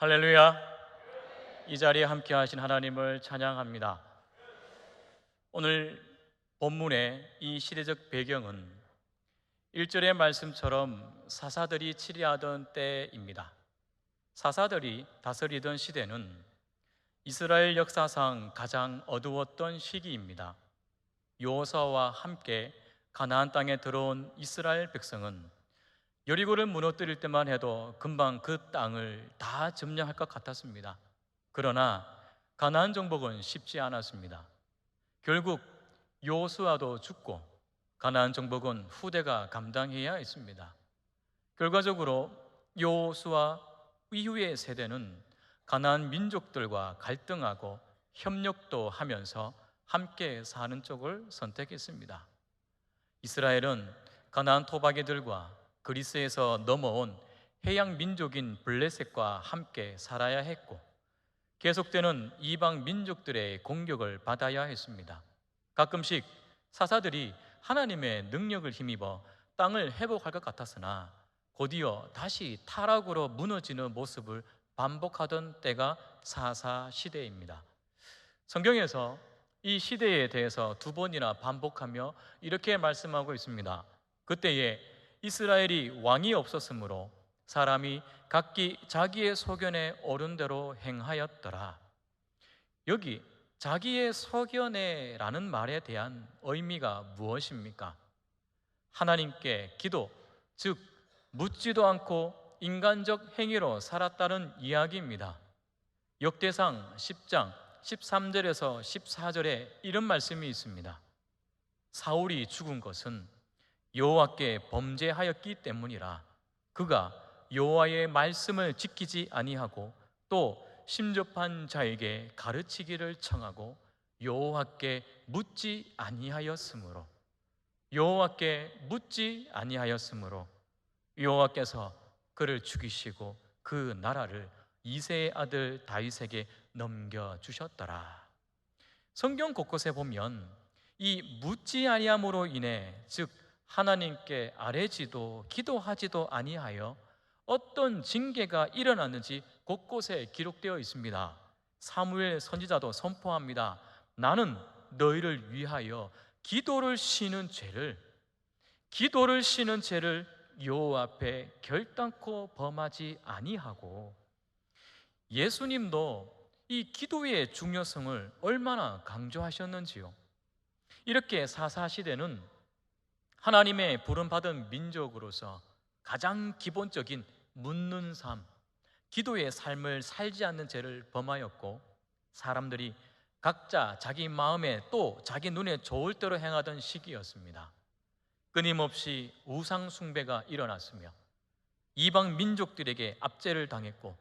할렐루야. 이 자리에 함께 하신 하나님을 찬양합니다. 오늘 본문의 이 시대적 배경은 1절의 말씀처럼 사사들이 치리하던 때입니다. 사사들이 다스리던 시대는 이스라엘 역사상 가장 어두웠던 시기입니다. 여호수아와 함께 가나안 땅에 들어온 이스라엘 백성은 여리고를 무너뜨릴 때만 해도 금방 그 땅을 다 점령할 것 같았습니다. 그러나 가나안 정복은 쉽지 않았습니다. 결국 여호수아도 죽고 가나안 정복은 후대가 감당해야 했습니다. 결과적으로 여호수아 이후의 세대는 가나안 민족들과 갈등하고 협력도 하면서 함께 사는 쪽을 선택했습니다. 이스라엘은 가나안 토박이들과 그리스에서 넘어온 해양 민족인 블레셋과 함께 살아야 했고, 계속되는 이방 민족들의 공격을 받아야 했습니다. 가끔씩 사사들이 하나님의 능력을 힘입어 땅을 회복할 것 같았으나 곧이어 다시 타락으로 무너지는 모습을 반복하던 때가 사사 시대입니다. 성경에서 이 시대에 대해서 두 번이나 반복하며 이렇게 말씀하고 있습니다. 그때에 이스라엘이 왕이 없었으므로 사람이 각기 자기의 소견에 옳은 대로 행하였더라. 여기 자기의 소견에라는 말에 대한 의미가 무엇입니까? 하나님께 기도, 즉 묻지도 않고 인간적 행위로 살았다는 이야기입니다. 역대상 10장 13절에서 14절에 이런 말씀이 있습니다. 사울이 죽은 것은 여호와께 범죄하였기 때문이라. 그가 여호와의 말씀을 지키지 아니하고 또 심접한 자에게 가르치기를 청하고 여호와께 묻지 아니하였으므로 여호와께서 그를 죽이시고 그 나라를 이새의 아들 다윗에게 넘겨주셨더라. 성경 곳곳에 보면 이 묻지 아니함으로 인해, 즉 하나님께 아뢰지도 기도하지도 아니하여 어떤 징계가 일어났는지 곳곳에 기록되어 있습니다. 사무엘 선지자도 선포합니다. 나는 너희를 위하여 기도를 쉬는 죄를 여호와 앞에 결단코 범하지 아니하고, 예수님도 이 기도의 중요성을 얼마나 강조하셨는지요. 이렇게 사사시대는 하나님의 부름받은 민족으로서 가장 기본적인 묻는 삶, 기도의 삶을 살지 않는 죄를 범하였고, 사람들이 각자 자기 마음에 또 자기 눈에 좋을 대로 행하던 시기였습니다. 끊임없이 우상 숭배가 일어났으며 이방 민족들에게 압제를 당했고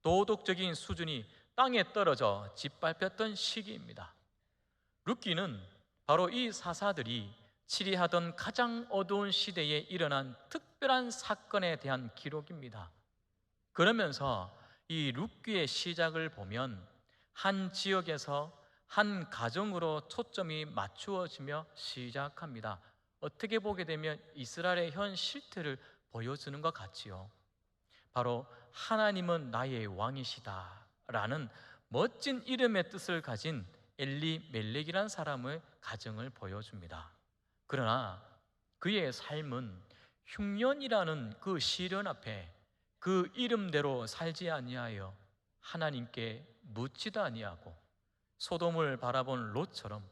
도덕적인 수준이 땅에 떨어져 짓밟혔던 시기입니다. 룻기는 바로 이 사사들이 치리하던 가장 어두운 시대에 일어난 특별한 사건에 대한 기록입니다. 그러면서 이 룻기의 시작을 보면 한 지역에서 한 가정으로 초점이 맞추어지며 시작합니다. 어떻게 보게 되면 이스라엘의 현 실태를 보여주는 것 같지요. 바로 하나님은 나의 왕이시다 라는 멋진 이름의 뜻을 가진 엘리멜렉이라는 사람의 가정을 보여줍니다. 그러나 그의 삶은 흉년이라는 그 시련 앞에 그 이름대로 살지 아니하여 하나님께 묻지도 아니하고, 소돔을 바라본 롯처럼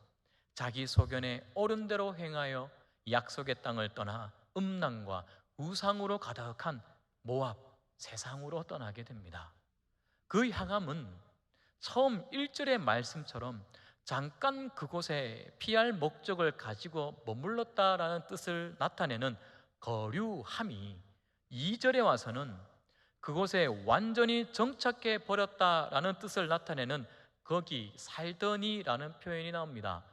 자기 소견에 옳은 대로 행하여 약속의 땅을 떠나 음란과 우상으로 가득한 모압 세상으로 떠나게 됩니다. 그 향함은 처음 1절의 말씀처럼 잠깐 그곳에 피할 목적을 가지고 머물렀다라는 뜻을 나타내는 거류함이 2절에 와서는 그곳에 완전히 정착해 버렸다라는 뜻을 나타내는 거기 살더니라는 표현이 나옵니다.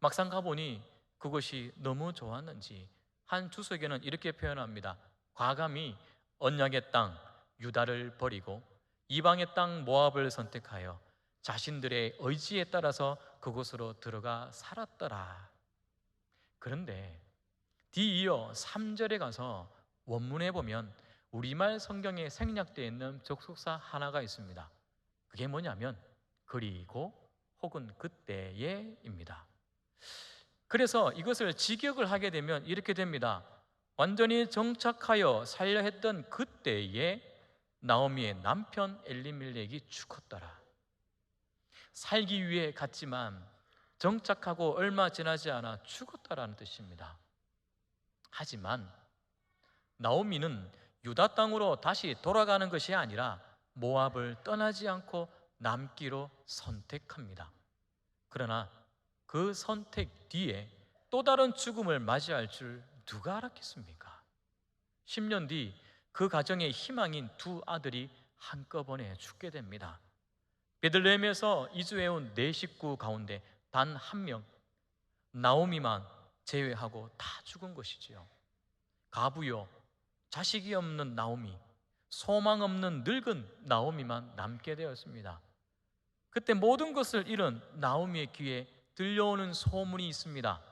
막상 가보니 그것이 너무 좋았는지 한 주석에는 이렇게 표현합니다. 과감히 언약의 땅 유다를 버리고 이방의 땅 모압을 선택하여 자신들의 의지에 따라서 그곳으로 들어가 살았더라. 그런데 뒤이어 3절에 가서 원문에 보면 우리말 성경에 생략되어 있는 접속사 하나가 있습니다. 그게 뭐냐면 그리고 혹은 그때에입니다. 그래서 이것을 직역을 하게 되면 이렇게 됩니다. 완전히 정착하여 살려 했던 그때에 나오미의 남편 엘리멜렉이 죽었더라. 살기 위해 갔지만 정착하고 얼마 지나지 않아 죽었다라는 뜻입니다. 하지만 나오미는 유다 땅으로 다시 돌아가는 것이 아니라 모압을 떠나지 않고 남기로 선택합니다. 그러나 그 선택 뒤에 또 다른 죽음을 맞이할 줄 누가 알았겠습니까? 10년 뒤 그 가정의 희망인 두 아들이 한꺼번에 죽게 됩니다. 베들레헴에서 이주해온 네 식구 가운데 단 한 명, 나오미만 제외하고 다 죽은 것이지요. 가부요, 자식이 없는 나오미, 소망 없는 늙은 나오미만 남게 되었습니다. 그때 모든 것을 잃은 나오미의 귀에 들려오는 소문이 있습니다.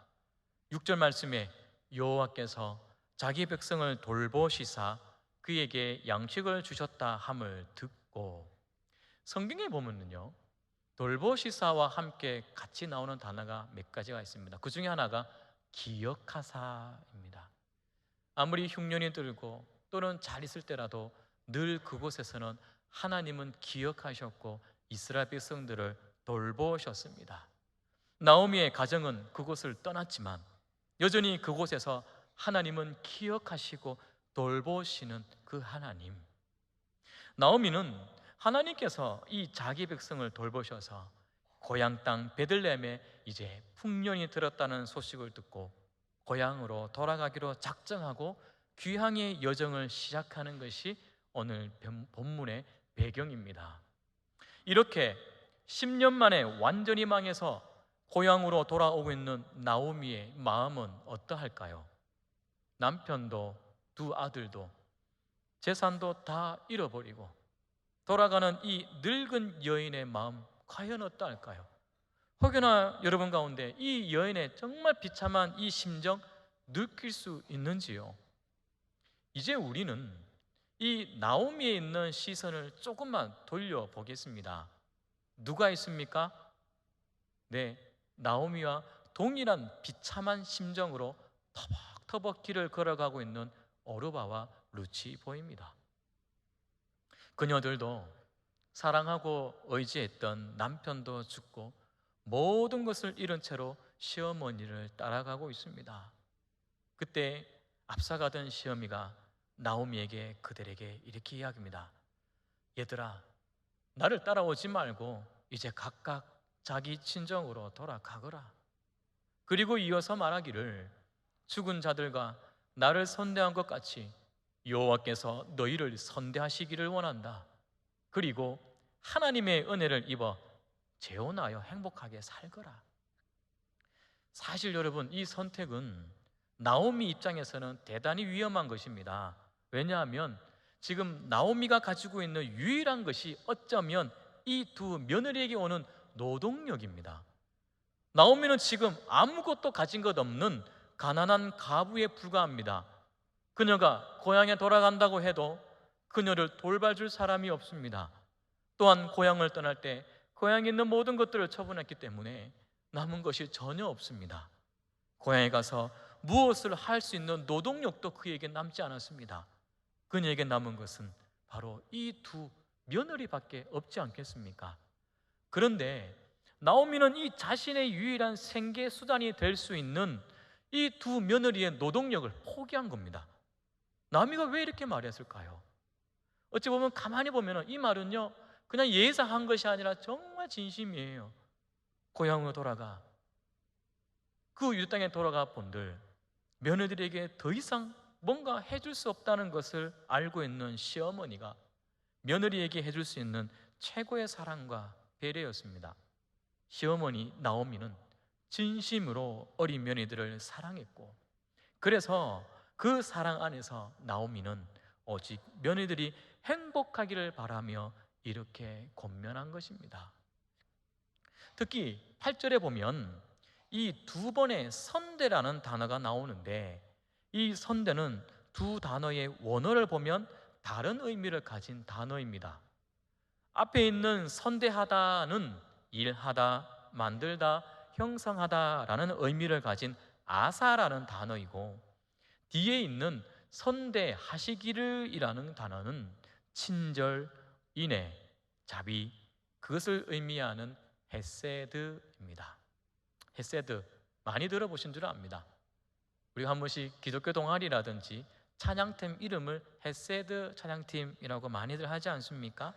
6절 말씀에 여호와께서 자기 백성을 돌보시사 그에게 양식을 주셨다 함을 듣고, 성경에 보면요, 돌보시사와 함께 같이 나오는 단어가 몇 가지가 있습니다. 그 중에 하나가 기억하사입니다. 아무리 흉년이 들고 또는 잘 있을 때라도 늘 그곳에서는 하나님은 기억하셨고 이스라엘 백성들을 돌보셨습니다. 나오미의 가정은 그곳을 떠났지만 여전히 그곳에서 하나님은 기억하시고 돌보시는 그 하나님. 나오미는 하나님께서 이 자기 백성을 돌보셔서 고향 땅 베들레헴에 이제 풍년이 들었다는 소식을 듣고 고향으로 돌아가기로 작정하고 귀향의 여정을 시작하는 것이 오늘 본문의 배경입니다. 이렇게 10년 만에 완전히 망해서 고향으로 돌아오고 있는 나오미의 마음은 어떠할까요? 남편도 두 아들도 재산도 다 잃어버리고 돌아가는 이 늙은 여인의 마음 과연 어떠할까요? 혹여나 여러분 가운데 이 여인의 정말 비참한 이 심정 느낄 수 있는지요? 이제 우리는 이 나오미에 있는 시선을 조금만 돌려보겠습니다. 누가 있습니까? 네, 나오미와 동일한 비참한 심정으로 터벅터벅 길을 걸어가고 있는 오르바와 루치 보입니다. 그녀들도 사랑하고 의지했던 남편도 죽고 모든 것을 잃은 채로 시어머니를 따라가고 있습니다. 그때 앞서가던 시어미가 나오미에게 그들에게 이렇게 이야기합니다. 얘들아, 나를 따라오지 말고 이제 각각 자기 친정으로 돌아가거라. 그리고 이어서 말하기를 죽은 자들과 나를 선대한 것 같이 여호와께서 너희를 선대하시기를 원한다. 그리고 하나님의 은혜를 입어 재혼하여 행복하게 살거라. 사실 여러분, 이 선택은 나오미 입장에서는 대단히 위험한 것입니다. 왜냐하면 지금 나오미가 가지고 있는 유일한 것이 어쩌면 이 두 며느리에게 오는 노동력입니다. 나오미는 지금 아무것도 가진 것 없는 가난한 가부에 불과합니다. 그녀가 고향에 돌아간다고 해도 그녀를 돌봐줄 사람이 없습니다. 또한 고향을 떠날 때 고향에 있는 모든 것들을 처분했기 때문에 남은 것이 전혀 없습니다. 고향에 가서 무엇을 할 수 있는 노동력도 그에게 남지 않았습니다. 그녀에게 남은 것은 바로 이 두 며느리밖에 없지 않겠습니까? 그런데 나오미는 이 자신의 유일한 생계 수단이 될 수 있는 이 두 며느리의 노동력을 포기한 겁니다. 나오미가 왜 이렇게 말했을까요? 어찌 보면 가만히 보면 이 말은요, 그냥 예사한 것이 아니라 정말 진심이에요. 고향으로 돌아가, 그 유다 땅에 돌아가 본들 며느리에게 더 이상 뭔가 해줄 수 없다는 것을 알고 있는 시어머니가 며느리에게 해줄 수 있는 최고의 사랑과 배려였습니다. 시어머니 나오미는 진심으로 어린 며느리들을 사랑했고, 그래서 그 사랑 안에서 나오미는 오직 며느리들이 행복하기를 바라며 이렇게 권면한 것입니다. 특히 8절에 보면 이 두 번의 선대라는 단어가 나오는데, 이 선대는 두 단어의 원어를 보면 다른 의미를 가진 단어입니다. 앞에 있는 선대하다는 일하다, 만들다, 형성하다라는 의미를 가진 아사라는 단어이고, 뒤에 있는 선대하시기를이라는 단어는 친절, 인애, 자비, 그것을 의미하는 헤세드입니다. 헤세드 많이 들어보신 줄 압니다. 우리가 한 번씩 기독교 동아리라든지 찬양팀 이름을 헤세드 찬양팀이라고 많이들 하지 않습니까?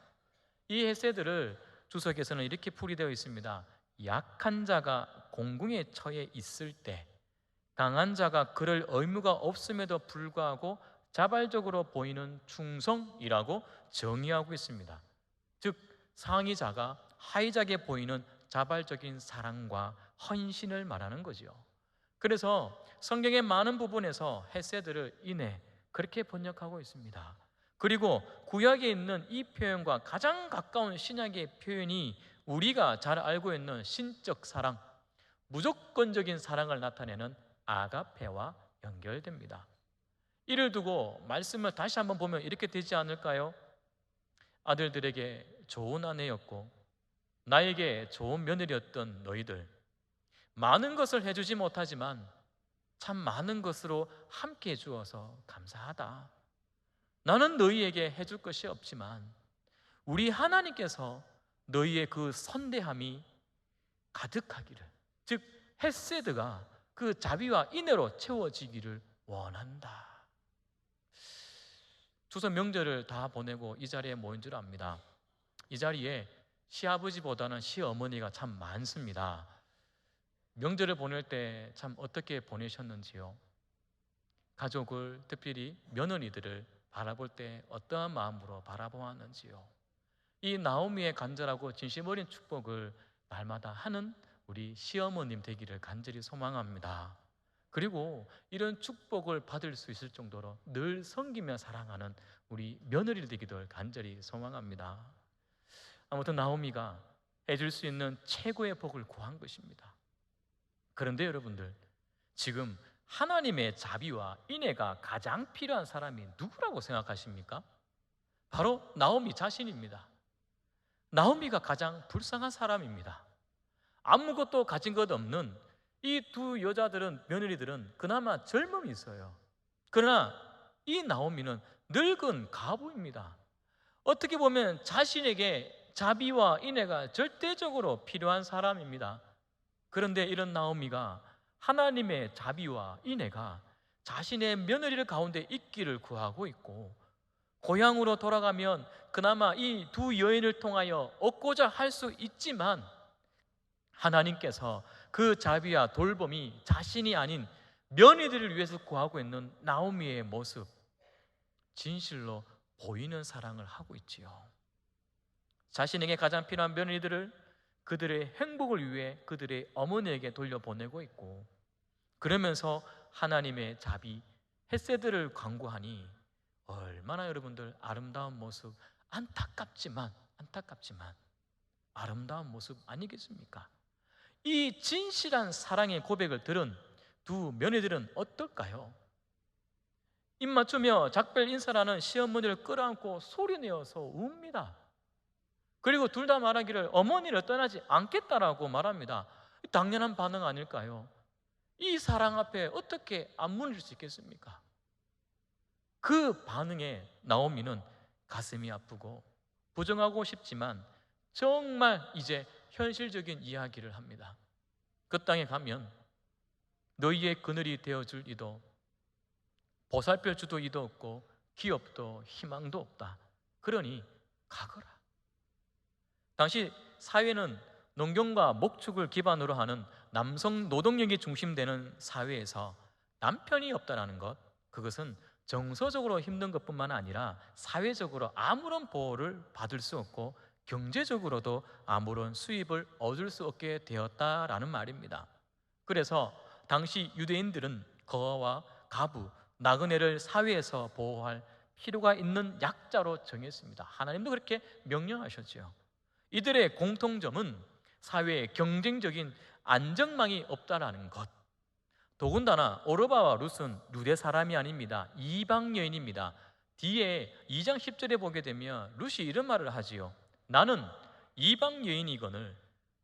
이 헤세드를 주석에서는 이렇게 풀이되어 있습니다. 약한 자가 공궁에 처해 있을 때 강한 자가 그럴 의무가 없음에도 불구하고 자발적으로 보이는 충성이라고 정의하고 있습니다. 즉 상위자가 하위자에게 보이는 자발적인 사랑과 헌신을 말하는 거지요. 그래서 성경의 많은 부분에서 헤세드를 인애 그렇게 번역하고 있습니다. 그리고 구약에 있는 이 표현과 가장 가까운 신약의 표현이 우리가 잘 알고 있는 신적 사랑, 무조건적인 사랑을 나타내는 아가페와 연결됩니다. 이를 두고 말씀을 다시 한번 보면 이렇게 되지 않을까요? 아들들에게 좋은 아내였고 나에게 좋은 며느리였던 너희들, 많은 것을 해주지 못하지만 참 많은 것으로 함께 해주어서 감사하다. 나는 너희에게 해줄 것이 없지만 우리 하나님께서 너희의 그 선대함이 가득하기를, 즉 헤세드가 그 자비와 인애로 채워지기를 원한다. 추석 명절을 다 보내고 이 자리에 모인 줄 압니다. 이 자리에 시아버지보다는 시어머니가 참 많습니다. 명절을 보낼 때 참 어떻게 보내셨는지요? 가족을, 특별히 며느리들을 바라볼 때 어떠한 마음으로 바라보았는지요? 이 나오미의 간절하고 진심 어린 축복을 날마다 하는 우리 시어머님 되기를 간절히 소망합니다. 그리고 이런 축복을 받을 수 있을 정도로 늘 섬기며 사랑하는 우리 며느리 되기를 간절히 소망합니다. 아무튼 나오미가 해줄 수 있는 최고의 복을 구한 것입니다. 그런데 여러분들, 지금 하나님의 자비와 인애가 가장 필요한 사람이 누구라고 생각하십니까? 바로 나오미 자신입니다. 나오미가 가장 불쌍한 사람입니다. 아무것도 가진 것 없는 이 두 여자들은, 며느리들은 그나마 젊음이 있어요. 그러나 이 나오미는 늙은 과부입니다. 어떻게 보면 자신에게 자비와 인애가 절대적으로 필요한 사람입니다. 그런데 이런 나오미가 하나님의 자비와 인애가 자신의 며느리를 가운데 있기를 구하고 있고, 고향으로 돌아가면 그나마 이 두 여인을 통하여 얻고자 할 수 있지만 하나님께서 그 자비와 돌봄이 자신이 아닌 며느리들을 위해서 구하고 있는 나오미의 모습, 진실로 보이는 사랑을 하고 있지요. 자신에게 가장 필요한 며느리들을 그들의 행복을 위해 그들의 어머니에게 돌려보내고 있고, 그러면서 하나님의 자비, 헤세드를 강구하니 얼마나 여러분들 아름다운 모습, 안타깝지만 아름다운 모습 아니겠습니까? 이 진실한 사랑의 고백을 들은 두 며느리들은 어떨까요? 입 맞추며 작별 인사라는 시어머니를 끌어안고 소리내어서 웁니다. 그리고 둘 다 말하기를 어머니를 떠나지 않겠다라고 말합니다. 당연한 반응 아닐까요? 이 사랑 앞에 어떻게 안 무너질 수 있겠습니까? 그 반응에 나오미는 가슴이 아프고 부정하고 싶지만 정말 이제 현실적인 이야기를 합니다. 그 땅에 가면 너희의 그늘이 되어줄 이도 보살펴 주도 이도 없고 기업도 희망도 없다. 그러니 가거라. 당시 사회는 농경과 목축을 기반으로 하는 남성 노동력이 중심되는 사회에서 남편이 없다는 것, 그것은 정서적으로 힘든 것뿐만 아니라 사회적으로 아무런 보호를 받을 수 없고 경제적으로도 아무런 수입을 얻을 수 없게 되었다라는 말입니다. 그래서 당시 유대인들은 거와 가부, 나그네를 사회에서 보호할 필요가 있는 약자로 정했습니다. 하나님도 그렇게 명령하셨죠. 이들의 공통점은 사회에 경쟁적인 안정망이 없다라는 것. 더군다나 오르바와 룻은 유대 사람이 아닙니다. 이방 여인입니다. 뒤에 2장 10절에 보게 되면 룻이 이런 말을 하지요. 나는 이방 여인이거늘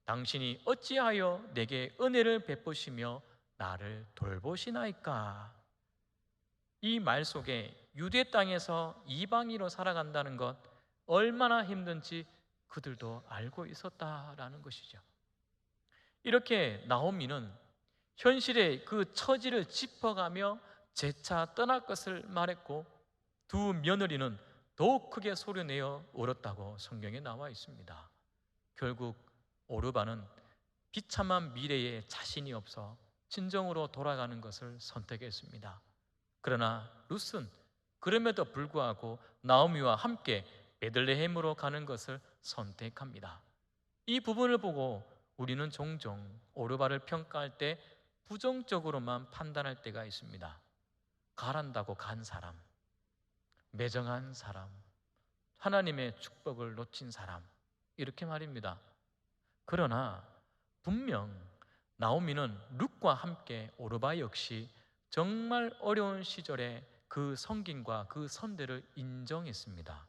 당신이 어찌하여 내게 은혜를 베푸시며 나를 돌보시나이까. 이 말 속에 유대 땅에서 이방인으로 살아간다는 것 얼마나 힘든지 그들도 알고 있었다라는 것이죠. 이렇게 나오미는 현실의 그 처지를 짚어가며 재차 떠날 것을 말했고, 두 며느리는 더욱 크게 소리내어 울었다고 성경에 나와 있습니다. 결국 오르바는 비참한 미래에 자신이 없어 진정으로 돌아가는 것을 선택했습니다. 그러나 룻은 그럼에도 불구하고 나오미와 함께 베들레헴으로 가는 것을 선택합니다. 이 부분을 보고 우리는 종종 오르바를 평가할 때 부정적으로만 판단할 때가 있습니다. 가란다고 간 사람, 매정한 사람, 하나님의 축복을 놓친 사람, 이렇게 말입니다. 그러나 분명 나오미는 룻과 함께 오르바 역시 정말 어려운 시절에 그 섬김과 그 선대를 인정했습니다.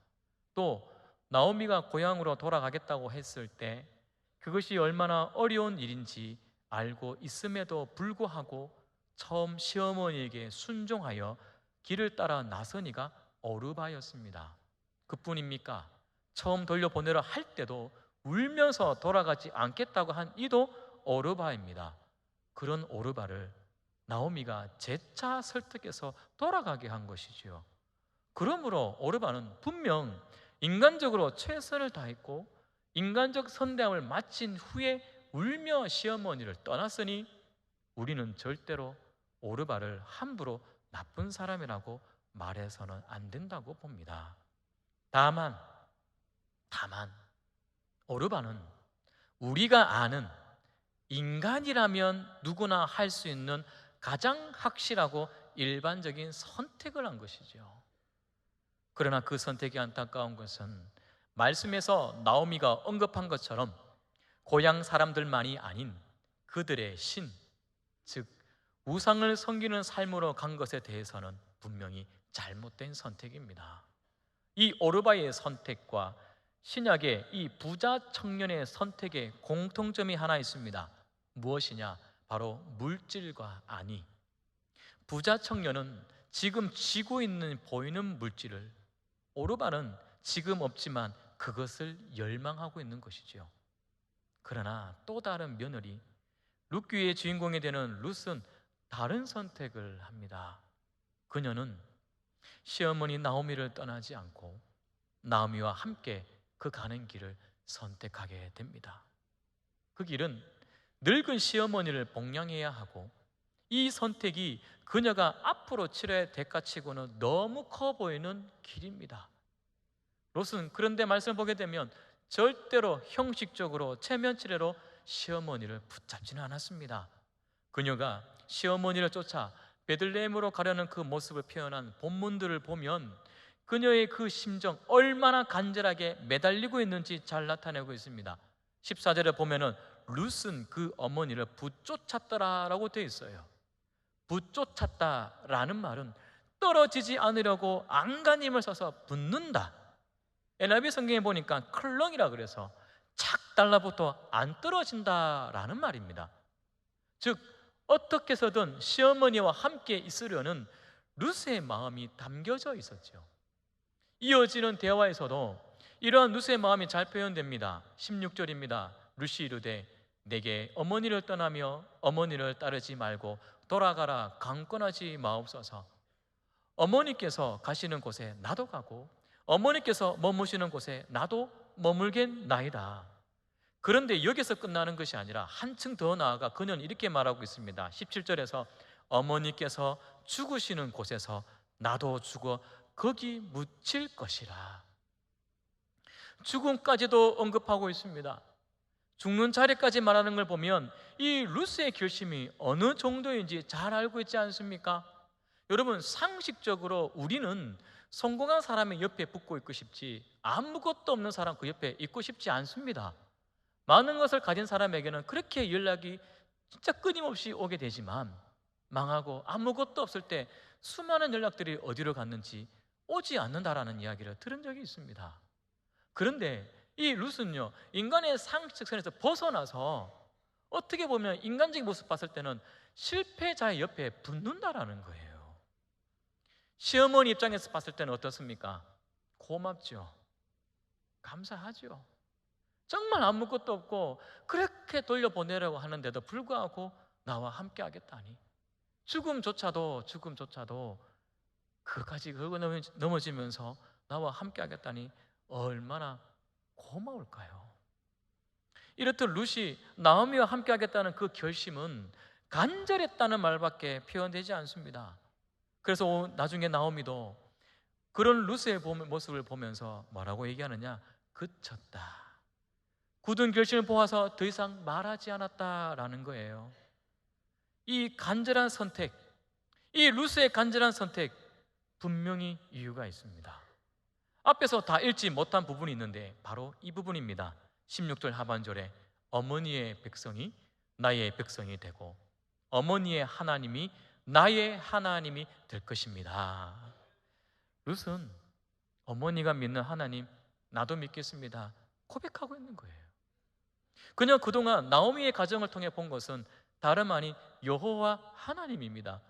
또 나오미가 고향으로 돌아가겠다고 했을 때 그것이 얼마나 어려운 일인지 알고 있음에도 불구하고 처음 시어머니에게 순종하여 길을 따라 나선 이가 오르바였습니다. 그뿐입니까? 처음 돌려보내려 할 때도 울면서 돌아가지 않겠다고 한 이도 오르바입니다. 그런 오르바를 나오미가 재차 설득해서 돌아가게 한 것이지요. 그러므로 오르바는 분명 인간적으로 최선을 다했고 인간적 선대함을 마친 후에 울며 시어머니를 떠났으니 우리는 절대로 오르바를 함부로 나쁜 사람이라고 말해서는 안 된다고 봅니다. 다만 오르바는 우리가 아는 인간이라면 누구나 할 수 있는 가장 확실하고 일반적인 선택을 한 것이죠. 그러나 그 선택이 안타까운 것은 말씀에서 나오미가 언급한 것처럼 고향 사람들만이 아닌 그들의 신, 즉 우상을 섬기는 삶으로 간 것에 대해서는 분명히 잘못된 선택입니다. 이 오르바의 선택과 신약의 이 부자 청년의 선택에 공통점이 하나 있습니다. 무엇이냐? 바로 물질과 안위. 부자 청년은 지금 쥐고 있는 보이는 물질을, 오르바는 지금 없지만 그것을 열망하고 있는 것이죠. 그러나 또 다른 며느리 룻기의 주인공이 되는 룻은 다른 선택을 합니다. 그녀는 시어머니 나오미를 떠나지 않고 나오미와 함께 그 가는 길을 선택하게 됩니다. 그 길은 늙은 시어머니를 복양해야 하고, 이 선택이 그녀가 앞으로 치러야 대가치고는 너무 커 보이는 길입니다. 롯은 그런데 말씀을 보게 되면 절대로 형식적으로 체면치레로 시어머니를 붙잡지는 않았습니다. 그녀가 시어머니를 쫓아 베들레헴으로 가려는 그 모습을 표현한 본문들을 보면 그녀의 그 심정 얼마나 간절하게 매달리고 있는지 잘 나타내고 있습니다. 14절에 보면은 룻은 그 어머니를 붙쫓았더라라고 되어 있어요. 붙쫓았다라는 말은 떨어지지 않으려고 안간힘을 써서 붙는다. NIV 성경에 보니까 클렁이라 그래서 착 달라붙어 안 떨어진다라는 말입니다. 즉 어떻게 해서든 시어머니와 함께 있으려는 룻의 마음이 담겨져 있었죠. 이어지는 대화에서도 이러한 룻의 마음이 잘 표현됩니다. 16절입니다. 룻이 이르되 내게 어머니를 떠나며 어머니를 따르지 말고 돌아가라 강권하지 마옵소서. 어머니께서 가시는 곳에 나도 가고 어머니께서 머무시는 곳에 나도 머물겠나이다. 그런데 여기서 끝나는 것이 아니라 한층 더 나아가 그녀는 이렇게 말하고 있습니다. 17절에서 어머니께서 죽으시는 곳에서 나도 죽어 거기 묻힐 것이라. 죽음까지도 언급하고 있습니다. 죽는 자리까지 말하는 걸 보면 이 룻의 결심이 어느 정도인지 잘 알고 있지 않습니까? 여러분, 상식적으로 우리는 성공한 사람의 옆에 붙고 있고 싶지 아무것도 없는 사람 그 옆에 있고 싶지 않습니다. 많은 것을 가진 사람에게는 그렇게 연락이 진짜 끊임없이 오게 되지만 망하고 아무것도 없을 때 수많은 연락들이 어디로 갔는지 오지 않는다라는 이야기를 들은 적이 있습니다. 그런데 이 룻은요, 인간의 상식선에서 벗어나서 어떻게 보면 인간적인 모습 봤을 때는 실패자의 옆에 붙는다라는 거예요. 시어머니 입장에서 봤을 때는 어떻습니까? 고맙죠. 감사하죠. 정말 아무것도 없고 그렇게 돌려보내려고 하는데도 불구하고 나와 함께 하겠다니, 죽음조차도 그까지 긁어 넘어지면서 나와 함께 하겠다니 얼마나 고마울까요? 이렇듯 룻이 나오미와 함께 하겠다는 그 결심은 간절했다는 말밖에 표현되지 않습니다. 그래서 나중에 나오미도 그런 룻의 모습을 보면서 뭐라고 얘기하느냐? 그쳤다. 굳은 결심을 보아서 더 이상 말하지 않았다라는 거예요. 이 간절한 선택, 이 룻의 간절한 선택, 분명히 이유가 있습니다. 앞에서 다 읽지 못한 부분이 있는데 바로 이 부분입니다. 16절 하반절에 어머니의 백성이 나의 백성이 되고 어머니의 하나님이 나의 하나님이 될 것입니다. 룻은 어머니가 믿는 하나님, 나도 믿겠습니다, 고백하고 있는 거예요. 그냥 그동안 나오미의 가정을 통해 본 것은 다름 아닌 여호와 하나님입니다.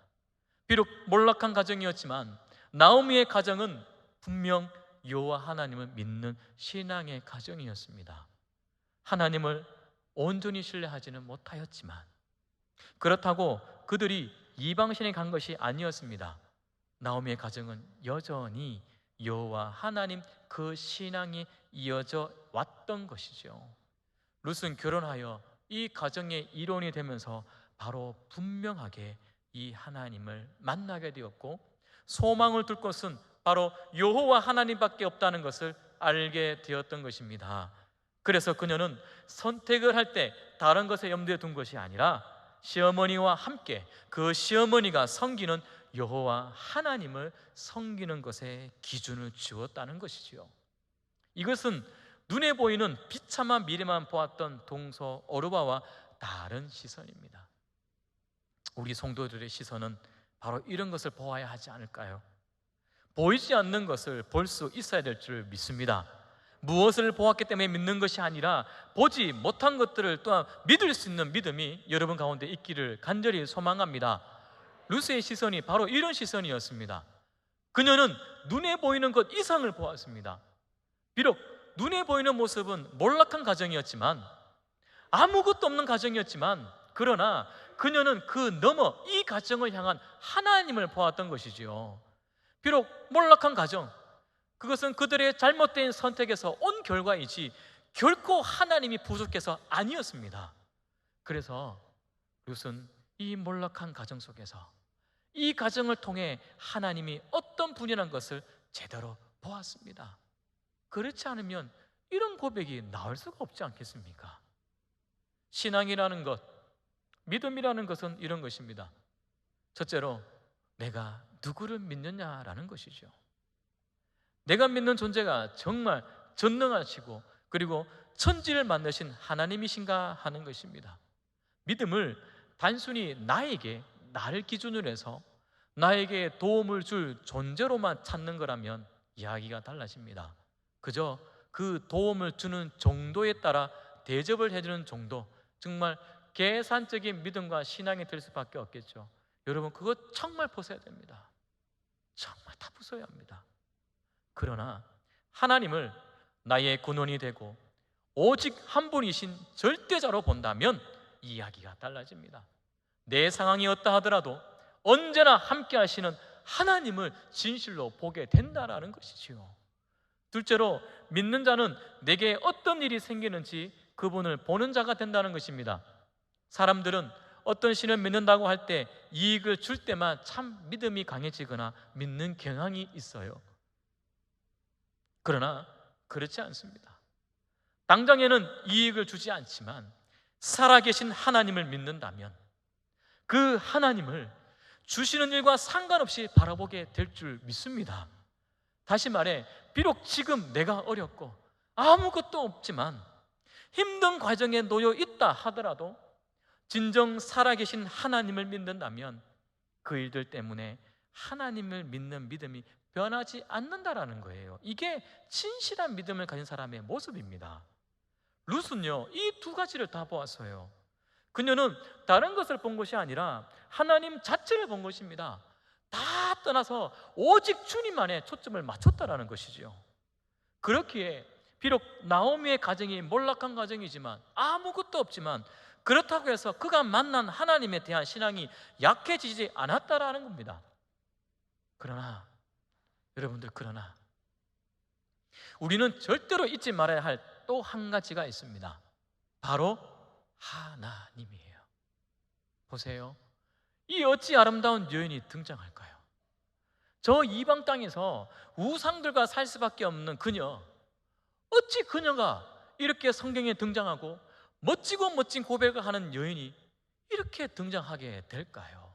비록 몰락한 가정이었지만 나오미의 가정은 분명 여호와 하나님을 믿는 신앙의 가정이었습니다. 하나님을 온전히 신뢰하지는 못하였지만 그렇다고 그들이 이방신에 간 것이 아니었습니다. 나오미의 가정은 여전히 여호와 하나님 그 신앙이 이어져 왔던 것이죠. 룻은 결혼하여 이 가정의 일원이 되면서 바로 분명하게 이 하나님을 만나게 되었고 소망을 둘 것은 바로 여호와 하나님밖에 없다는 것을 알게 되었던 것입니다. 그래서 그녀는 선택을 할 때 다른 것에 염두에 둔 것이 아니라 시어머니와 함께 그 시어머니가 섬기는 여호와 하나님을 섬기는 것에 기준을 주었다는 것이지요. 이것은 눈에 보이는 비참한 미래만 보았던 동서 오르바와 다른 시선입니다. 우리 성도들의 시선은 바로 이런 것을 보아야 하지 않을까요? 보이지 않는 것을 볼 수 있어야 될 줄 믿습니다. 무엇을 보았기 때문에 믿는 것이 아니라 보지 못한 것들을 또한 믿을 수 있는 믿음이 여러분 가운데 있기를 간절히 소망합니다. 룻의 시선이 바로 이런 시선이었습니다. 그녀는 눈에 보이는 것 이상을 보았습니다. 비록 눈에 보이는 모습은 몰락한 가정이었지만, 아무것도 없는 가정이었지만, 그러나 그녀는 그 너머 이 가정을 향한 하나님을 보았던 것이지요. 비록 몰락한 가정, 그것은 그들의 잘못된 선택에서 온 결과이지 결코 하나님이 부족해서 아니었습니다. 그래서 룻은 이 몰락한 가정 속에서 이 가정을 통해 하나님이 어떤 분이라는 것을 제대로 보았습니다. 그렇지 않으면 이런 고백이 나올 수가 없지 않겠습니까? 신앙이라는 것, 믿음이라는 것은 이런 것입니다. 첫째로 내가 누구를 믿느냐라는 것이죠. 내가 믿는 존재가 정말 전능하시고 그리고 천지를 만드신 하나님이신가 하는 것입니다. 믿음을 단순히 나를 기준으로 해서 나에게 도움을 줄 존재로만 찾는 거라면 이야기가 달라집니다. 그저 그 도움을 주는 정도에 따라 대접을 해주는 정도, 정말 계산적인 믿음과 신앙이 될 수밖에 없겠죠. 여러분, 그거 정말 보셔야 됩니다. 정말 다 부숴야 합니다. 그러나 하나님을 나의 근원이 되고 오직 한 분이신 절대자로 본다면 이야기가 달라집니다. 내 상황이 어떠 하더라도 언제나 함께 하시는 하나님을 진실로 보게 된다라는 것이지요. 둘째로 믿는 자는 내게 어떤 일이 생기는지 그분을 보는 자가 된다는 것입니다. 사람들은 어떤 신을 믿는다고 할 때 이익을 줄 때만 참 믿음이 강해지거나 믿는 경향이 있어요. 그러나 그렇지 않습니다. 당장에는 이익을 주지 않지만 살아계신 하나님을 믿는다면 그 하나님을 주시는 일과 상관없이 바라보게 될 줄 믿습니다. 다시 말해, 비록 지금 내가 어렵고 아무것도 없지만 힘든 과정에 놓여 있다 하더라도 진정 살아계신 하나님을 믿는다면 그 일들 때문에 하나님을 믿는 믿음이 변하지 않는다라는 거예요. 이게 진실한 믿음을 가진 사람의 모습입니다. 룻은요, 이 두 가지를 다 보았어요. 그녀는 다른 것을 본 것이 아니라 하나님 자체를 본 것입니다. 다 떠나서 오직 주님만에 초점을 맞췄다라는 것이지요. 그렇기에 비록 나오미의 가정이 몰락한 가정이지만, 아무것도 없지만, 그렇다고 해서 그가 만난 하나님에 대한 신앙이 약해지지 않았다라는 겁니다. 그러나 여러분들, 그러나 우리는 절대로 잊지 말아야 할 또 한 가지가 있습니다. 바로 하나님이에요. 보세요. 이 어찌 아름다운 여인이 등장할까요? 저 이방 땅에서 우상들과 살 수밖에 없는 그녀, 어찌 그녀가 이렇게 성경에 등장하고 멋지고 멋진 고백을 하는 여인이 이렇게 등장하게 될까요?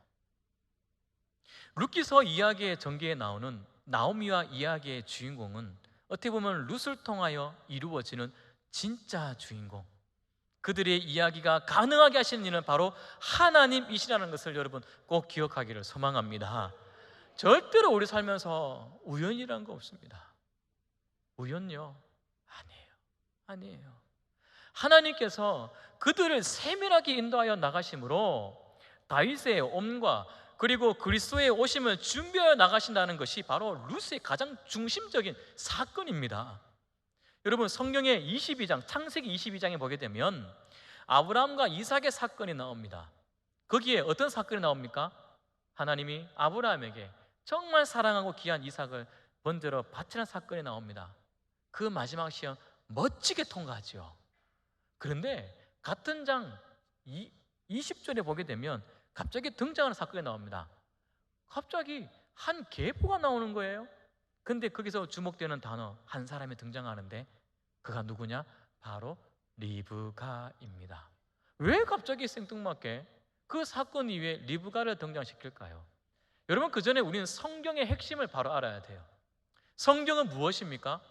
룻기서 이야기의 전개에 나오는 나오미와 이야기의 주인공은 어떻게 보면 룻을 통하여 이루어지는 진짜 주인공, 그들의 이야기가 가능하게 하시는 이는 바로 하나님이시라는 것을 여러분 꼭 기억하기를 소망합니다. 절대로 우리 살면서 우연이라는 거 없습니다. 우연요? 아니에요. 하나님께서 그들을 세밀하게 인도하여 나가심으로 다윗의 옴과 그리고 그리스도의 오심을 준비하여 나가신다는 것이 바로 룻의 가장 중심적인 사건입니다. 여러분, 성경의 22장, 창세기 22장에 보게 되면 아브라함과 이삭의 사건이 나옵니다. 거기에 어떤 사건이 나옵니까? 하나님이 아브라함에게 정말 사랑하고 귀한 이삭을 번제로 바치는 사건이 나옵니다. 그 마지막 시험 멋지게 통과하죠. 그런데 같은 장 20절에 보게 되면 갑자기 등장하는 사건이 나옵니다. 갑자기 한 계보가 나오는 거예요. 근데 거기서 주목되는 단어 한 사람이 등장하는데 그가 누구냐? 바로 리브가입니다. 왜 갑자기 생뚱맞게 그 사건 이후에 리브가를 등장시킬까요? 여러분, 그 전에 우리는 성경의 핵심을 바로 알아야 돼요. 성경은 무엇입니까?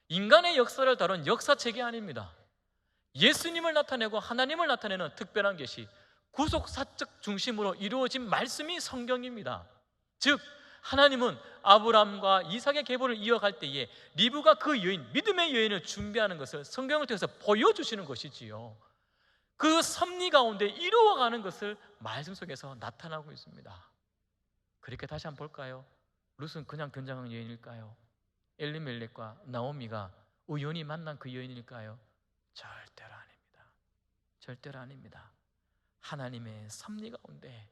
인간의 역사를 다룬 역사책이 아닙니다. 예수님을 나타내고 하나님을 나타내는 특별한 계시, 구속사적 중심으로 이루어진 말씀이 성경입니다. 즉 하나님은 아브라함과 이삭의 계보를 이어갈 때에 리브가 그 여인, 믿음의 여인을 준비하는 것을 성경을 통해서 보여주시는 것이지요. 그 섭리 가운데 이루어가는 것을 말씀 속에서 나타나고 있습니다. 그렇게 다시 한번 볼까요? 룻은 그냥 등장한 여인일까요? 엘리멜렉과 나오미가 우연히 만난 그 여인일까요? 절대로 아닙니다. 절대로 아닙니다. 하나님의 섭리 가운데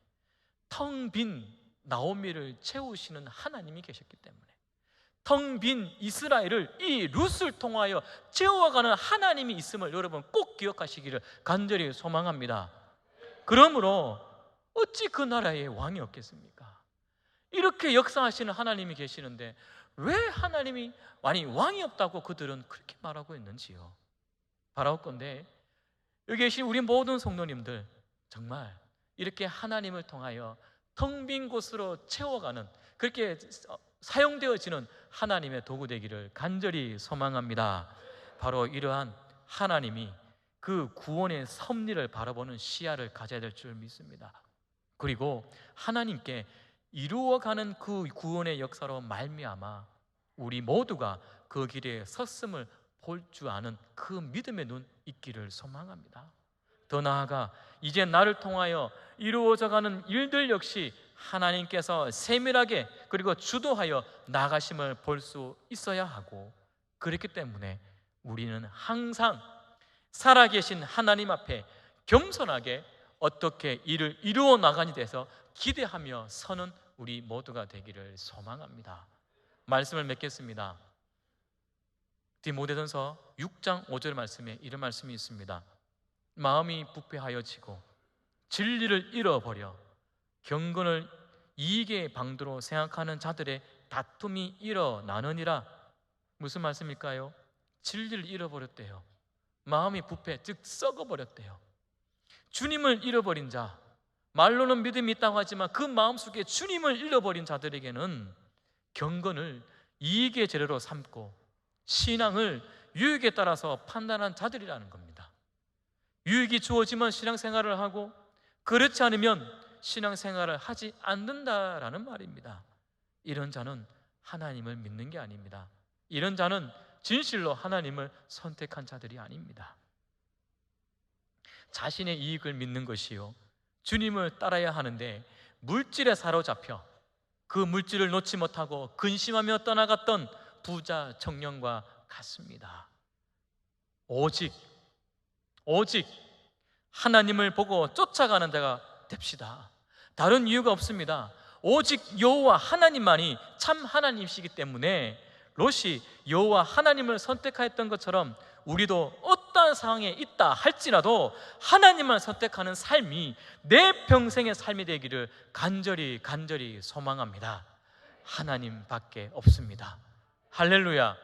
텅 빈 나오미를 채우시는 하나님이 계셨기 때문에, 텅 빈 이스라엘을 이 룻을 통하여 채워가는 하나님이 있음을 여러분 꼭 기억하시기를 간절히 소망합니다. 그러므로 어찌 그 나라에 왕이 없겠습니까? 이렇게 역사하시는 하나님이 계시는데 왜 하나님이 왕이 없다고 그들은 그렇게 말하고 있는지요. 바라옵건대 여기 계신 우리 모든 성도님들 정말 이렇게 하나님을 통하여 텅 빈 곳으로 채워가는, 그렇게 사용되어지는 하나님의 도구 되기를 간절히 소망합니다. 바로 이러한 하나님이 그 구원의 섭리를 바라보는 시야를 가져야 될 줄 믿습니다. 그리고 하나님께 이루어가는 그 구원의 역사로 말미암아 우리 모두가 그 길에 섰음을 볼 줄 아는 그 믿음의 눈 있기를 소망합니다. 더 나아가 이제 나를 통하여 이루어져가는 일들 역시 하나님께서 세밀하게 그리고 주도하여 나가심을 볼 수 있어야 하고, 그렇기 때문에 우리는 항상 살아계신 하나님 앞에 겸손하게 어떻게 일을 이루어 나가니 돼서 기대하며 서는 우리 모두가 되기를 소망합니다. 말씀을 맺겠습니다. 디모데전서 6장 5절 말씀에 이런 말씀이 있습니다. 마음이 부패하여지고 진리를 잃어버려 경건을 이익의 방도로 생각하는 자들의 다툼이 일어나느니라. 무슨 말씀일까요? 진리를 잃어버렸대요. 마음이 부패, 즉 썩어버렸대요. 주님을 잃어버린 자, 말로는 믿음이 있다고 하지만 그 마음속에 주님을 잃어버린 자들에게는 경건을 이익의 재료로 삼고 신앙을 유익에 따라서 판단한 자들이라는 겁니다. 유익이 주어지면 신앙생활을 하고 그렇지 않으면 신앙생활을 하지 않는다라는 말입니다. 이런 자는 하나님을 믿는 게 아닙니다. 이런 자는 진실로 하나님을 선택한 자들이 아닙니다. 자신의 이익을 믿는 것이요, 주님을 따라야 하는데 물질에 사로잡혀 그 물질을 놓지 못하고 근심하며 떠나갔던 부자 청년과 같습니다. 오직 하나님을 보고 쫓아가는 자가 됩시다. 다른 이유가 없습니다. 오직 여호와 하나님만이 참 하나님이시기 때문에 롯이 여호와 하나님을 선택하였던 것처럼 우리도 어떠한 상황에 있다 할지라도 하나님만 선택하는 삶이 내 평생의 삶이 되기를 간절히 소망합니다. 하나님밖에 없습니다. 할렐루야.